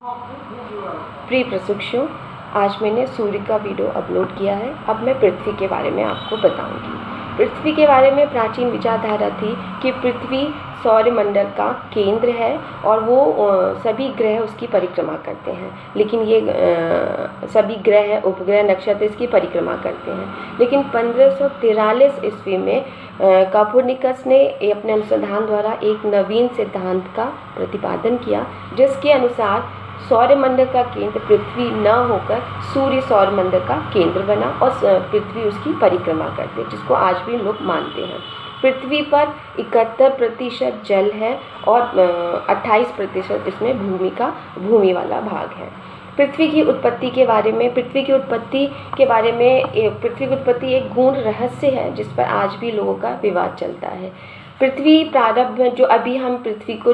प्रिय प्रशिक्षु, आज मैंने सूर्य का वीडियो अपलोड किया है। अब मैं पृथ्वी के बारे में आपको बताऊंगी। पृथ्वी के बारे में प्राचीन विचारधारा थी कि पृथ्वी सौरमंडल का केंद्र है और वो सभी ग्रह उसकी परिक्रमा करते हैं। लेकिन ये सभी ग्रह, उपग्रह, नक्षत्र इसकी परिक्रमा करते हैं। लेकिन 1543 ईस्वी में कोपरनिकस ने अपने अनुसंधान द्वारा एक नवीन सिद्धांत का प्रतिपादन किया, जिसके अनुसार सौरमंडल का केंद्र पृथ्वी न होकर सूर्य सौरमंडल का केंद्र बना और पृथ्वी उसकी परिक्रमा करते, जिसको आज भी लोग मानते हैं। पृथ्वी पर 71% जल है और 28% इसमें भूमि वाला भाग है। पृथ्वी की उत्पत्ति के बारे में पृथ्वी की उत्पत्ति एक गूढ़ रहस्य है, जिस पर आज भी लोगों का विवाद चलता है। पृथ्वी प्रारंभ में जो अभी हम पृथ्वी को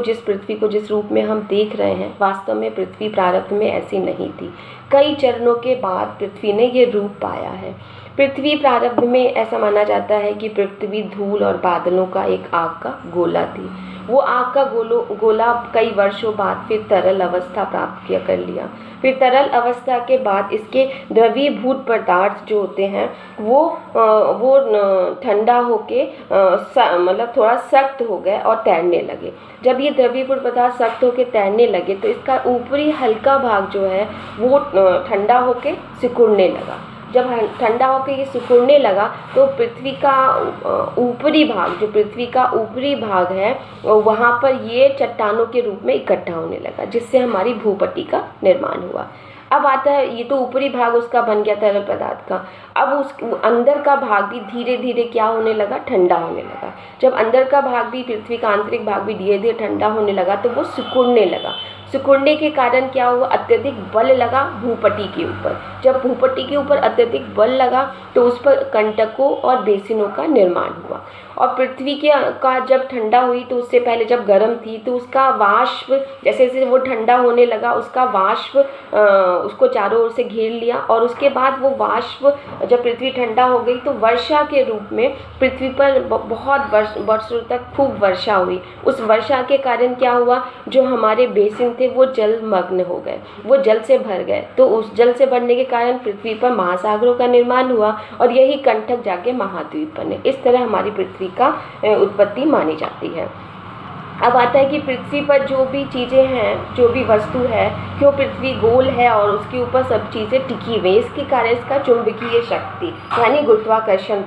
जिस रूप में हम देख रहे हैं, वास्तव में पृथ्वी प्रारंभ में ऐसी नहीं थी। कई चरणों के बाद पृथ्वी ने ये रूप पाया है। पृथ्वी प्रारंभ में ऐसा माना जाता है कि पृथ्वी धूल और बादलों का एक आग का गोला थी। वो आग का गोला कई वर्षों बाद फिर तरल अवस्था प्राप्त कर लिया। फिर तरल अवस्था के बाद इसके द्रवीभूत पदार्थ जो होते हैं वो ठंडा होके मतलब थोड़ा सख्त हो गए और तैरने लगे। जब ये द्रवीभूत पदार्थ सख्त होके तैरने लगे तो इसका ऊपरी हल्का भाग जो है वो ठंडा होके सिकुड़ने लगा। जब ठंडा होकर ये सिकुड़ने लगा तो पृथ्वी का ऊपरी भाग है वहाँ पर ये चट्टानों के रूप में इकट्ठा होने लगा, जिससे हमारी भूपट्टी का निर्माण हुआ। अब आता है, ये तो ऊपरी भाग उसका बन गया तरल पदार्थ का। अब उस अंदर का भाग भी धीरे धीरे क्या होने लगा, ठंडा होने लगा। जब अंदर का भाग भी, पृथ्वी का आंतरिक भाग भी धीरे धीरे ठंडा होने लगा तो वो सिकुड़ने लगा। सिकुड़ने के कारण क्या हुआ, अत्यधिक बल लगा भूपट्टी के ऊपर। जब भूपट्टी के ऊपर अत्यधिक बल लगा तो उस पर कंटकों और बेसिनों का निर्माण हुआ। और पृथ्वी का जब ठंडा हुई तो उससे पहले जब गर्म थी तो उसका वाष्प, जैसे जैसे वो ठंडा होने लगा उसका वाष्प उसको चारों ओर से घेर लिया। और उसके बाद वो वाष्प, जब पृथ्वी ठंडा हो गई तो वर्षा के रूप में पृथ्वी पर बहुत वर्षों तक खूब वर्षा हुई। उस वर्षा के कारण क्या हुआ, जो हमारे बेसिन थे वो जलमग्न हो गए, वो जल से भर गए। तो उस जल से भरने के कारण पृथ्वी पर महासागरों का निर्माण हुआ और यही कंटक जाके महाद्वीप बने। इस तरह हमारी पृथ्वी का उत्पत्ति मानी जाती है। अब आता है कि पृथ्वी पर जो भी चीज़ें हैं, जो भी वस्तु है, क्यों पृथ्वी गोल है और उसके ऊपर सब चीज़ें टिकी हुई, इसके कारण इसका चुंबकीय शक्ति यानी गुरुत्वाकर्षण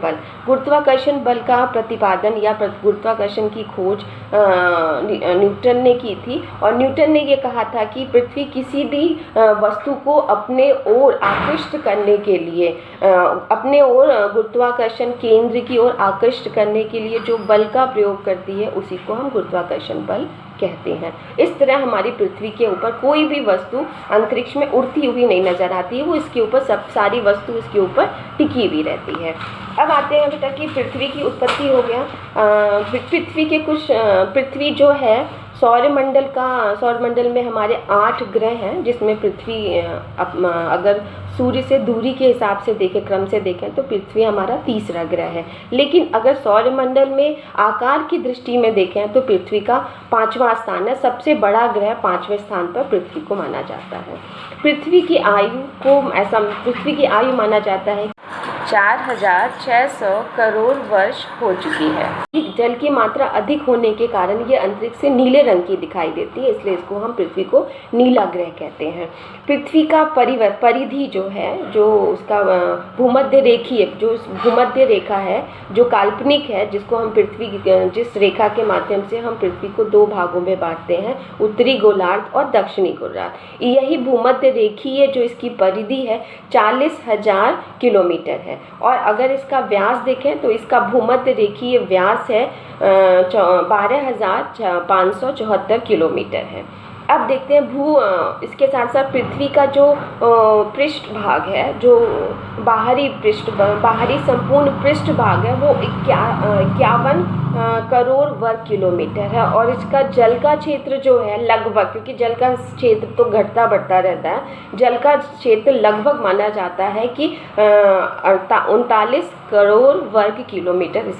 बल का प्रतिपादन या गुरुत्वाकर्षण की खोज न्यूटन ने की थी। और न्यूटन ने ये कहा था कि पृथ्वी किसी भी वस्तु को अपने ओर आकृष्ट करने के लिए, अपने ओर गुरुत्वाकर्षण केंद्र की ओर आकृष्ट करने के लिए जो बल का प्रयोग करती है उसी को हम गुरुत्वाकर्षण बल कहते हैं। इस तरह हमारी पृथ्वी के ऊपर कोई भी वस्तु अंतरिक्ष में उड़ती हुई नहीं नजर आती है, वो इसके ऊपर सारी वस्तु इसके ऊपर टिकी हुई रहती है। अब आते हैं बेटा कि पृथ्वी की उत्पत्ति हो गया। पृथ्वी जो है सौरमंडल में हमारे 8 ग्रह हैं, जिसमें पृथ्वी अगर सूर्य से दूरी के हिसाब से देखें, क्रम से देखें तो पृथ्वी हमारा तीसरा ग्रह है। लेकिन अगर सौरमंडल में आकार की दृष्टि में देखें तो पृथ्वी का 5वां स्थान है। सबसे बड़ा ग्रह 5वें स्थान पर पृथ्वी को माना जाता है। पृथ्वी की आयु माना जाता है 4600 करोड़ वर्ष हो चुकी है। जल की मात्रा अधिक होने के कारण ये अंतरिक्ष से नीले रंग की दिखाई देती है, इसलिए इसको हम पृथ्वी को नीला ग्रह कहते हैं। पृथ्वी का परिधि जो है, जो उसका भूमध्य रेखा है, जो काल्पनिक है, जिसको हम जिस रेखा के माध्यम से हम पृथ्वी को 2 भागों में बांटते हैं, उत्तरी गोलार्ध और दक्षिणी गोलार्ध। यही भूमध्य रेखीय जो इसकी परिधि है 40,000 किलोमीटर है। और अगर इसका व्यास देखें तो इसका भूमध्य रेखीय व्यास है 12,574 किलोमीटर है। अब देखते हैं इसके साथ साथ पृथ्वी का जो पृष्ठ भाग है, जो बाहरी संपूर्ण पृष्ठ भाग है, वो 51 करोड़ वर्ग किलोमीटर है। और इसका जल का क्षेत्र जो है लगभग, क्योंकि जल का क्षेत्र तो घटता बढ़ता रहता है, जल का क्षेत्र लगभग माना जाता है कि 39 करोड़ वर्ग किलोमीटर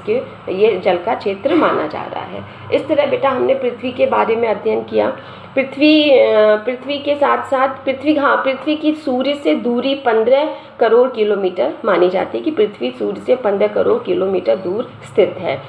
ये जल का क्षेत्र माना जा रहा है। इस तरह बेटा हमने पृथ्वी के बारे में अध्ययन किया। पृथ्वी के साथ साथ पृथ्वी की सूर्य से दूरी 15 करोड़ किलोमीटर मानी जाती है कि पृथ्वी सूर्य से 15 करोड़ किलोमीटर दूर स्थित है।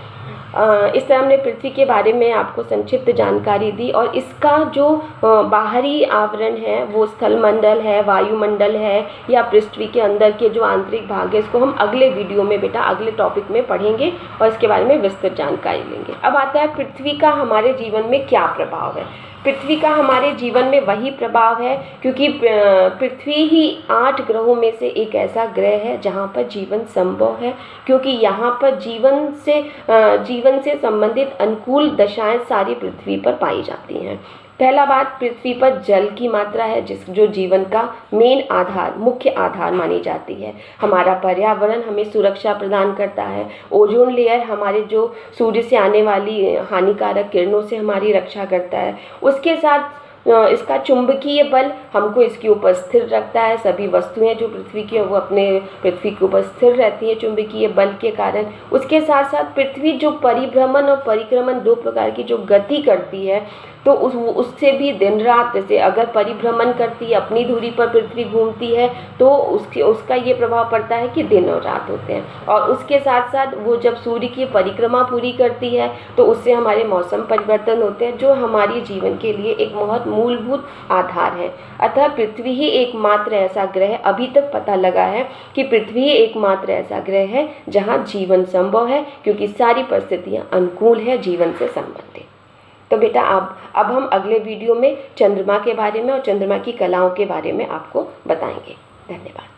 इस तरह हमने पृथ्वी के बारे में आपको संक्षिप्त जानकारी दी, और इसका जो बाहरी आवरण है वो स्थलमंडल है, वायुमंडल है, या पृथ्वी के अंदर के जो आंतरिक भाग है, इसको हम अगले वीडियो में बेटा अगले टॉपिक में पढ़ेंगे और इसके बारे में विस्तृत जानकारी लेंगे। अब आता है पृथ्वी का हमारे जीवन में क्या प्रभाव है। पृथ्वी का हमारे जीवन में वही प्रभाव है क्योंकि पृथ्वी ही 8 ग्रहों में से एक ऐसा ग्रह है जहाँ पर जीवन संभव है, क्योंकि यहाँ पर जीवन से संबंधित अनुकूल दशाएं सारी पृथ्वी पर पाई जाती हैं। पहला बात, पृथ्वी पर जल की मात्रा है जो जीवन का मुख्य आधार मानी जाती है। हमारा पर्यावरण हमें सुरक्षा प्रदान करता है। ओजोन लेयर हमारे जो सूर्य से आने वाली हानिकारक किरणों से हमारी रक्षा करता है। उसके साथ इसका चुंबकीय बल हमको इसके ऊपर स्थिर रखता है। सभी वस्तुएं जो पृथ्वी की वो अपने पृथ्वी के ऊपर स्थिर रहती है चुंबकीय बल के कारण। उसके साथ साथ पृथ्वी जो परिभ्रमण और परिक्रमण 2 प्रकार की जो गति करती है, तो उससे भी दिन रात, जैसे अगर परिभ्रमण करती है, अपनी दूरी पर पृथ्वी घूमती है, तो उसका ये प्रभाव पड़ता है कि दिन और रात होते हैं। और उसके साथ साथ वो जब सूर्य की परिक्रमा पूरी करती है तो उससे हमारे मौसम परिवर्तन होते हैं, जो हमारे जीवन के लिए एक बहुत मूलभूत आधार है। अतः पृथ्वी ही एकमात्र ऐसा ग्रह, अभी तक पता लगा है कि पृथ्वी ही एकमात्र ऐसा ग्रह है जहाँ जीवन संभव है, क्योंकि सारी परिस्थितियाँ अनुकूल है जीवन से संबंधित। तो बेटा अब हम अगले वीडियो में चंद्रमा के बारे में और चंद्रमा की कलाओं के बारे में आपको बताएंगे। धन्यवाद।